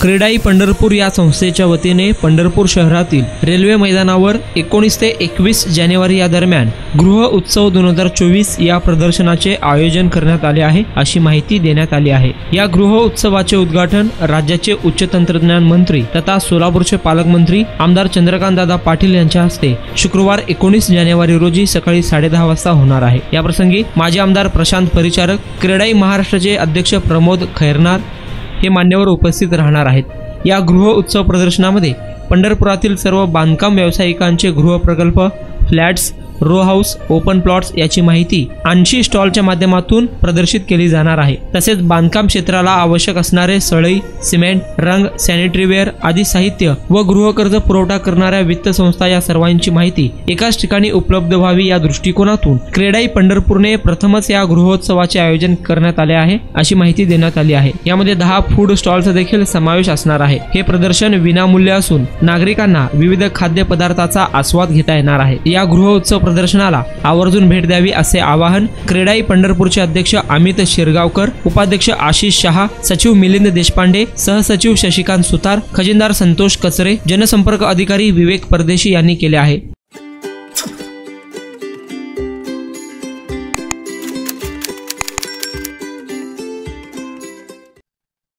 क्रीडाई पंढरपूर या संस्थेच्या वतीने पंढरपूर शहरातील रेल्वे मैदानावर 19 ते 21 जानेवारी या दरम्यान गृह उत्सव 2024 या प्रदर्शनाचे आयोजन करण्यात आले आहे अशी माहिती देण्यात आली आहे। या गृह उत्सवाचे उद्घाटन राज्याचे उच्च तंत्रज्ञान मंत्री तथा सोलापूरचे पालकमंत्री आमदार चंद्रकांत दादा पाटील यांच्या हस्ते शुक्रवार 19 जानेवारी रोजी सकाळी 10:30 वाजता होणार आहे। या प्रसंगी माजी आमदार प्रशांत परिचारक, क्रीडाई महाराष्ट्राचे अध्यक्ष प्रमोद खैरनार हे मान्यवर उपस्थित राहणार आहेत। या गृह उत्सव प्रदर्शनामध्ये पंढरपुरातील सर्व बांधकाम व्यावसायिकांचे गृह प्रकल्प, flats, row house, open plots याची माहिती 80 स्टॉलच्या माध्यमातून प्रदर्शित केली जाणार आहे। तसेच बांधकाम क्षेत्राला आवश्यक असणारे सळई, सिमेंट, रंग, सॅनिटरीवेअर आदी साहित्य व गृह कर्ज पुरवठा करणाऱ्या वित्त संस्था या सर्वांची माहिती एकाच ठिकाणी उपलब्ध व्हावी या दृष्टिकोनातून क्रीडाई पंढरपूरने प्रथमच या गृहोत्सवाचे आयोजन करण्यात आले आहे अशी माहिती देण्यात आली आहे। यामध्ये 10 फूड स्टॉलचा देखील समावेश असणार आहे। हे प्रदर्शन विनामूल्य असून नागरिकांना विविध खाद्य पदार्थाचा आस्वाद घेता येणार आहे। या गृहोत्सव प्रदर्शनाला आवर्जून भेट द्यावी असे आवाहन क्रीडाई पंढरपूरचे अध्यक्ष अमित शिरगावकर, उपाध्यक्ष आशिष शहा, सचिव मिलिंद देशपांडे, सहसचिव शशिकांत सुतार, खजिनदार संतोष कचरे, जनसंपर्क अधिकारी विवेक परदेशी यांनी केले आहे।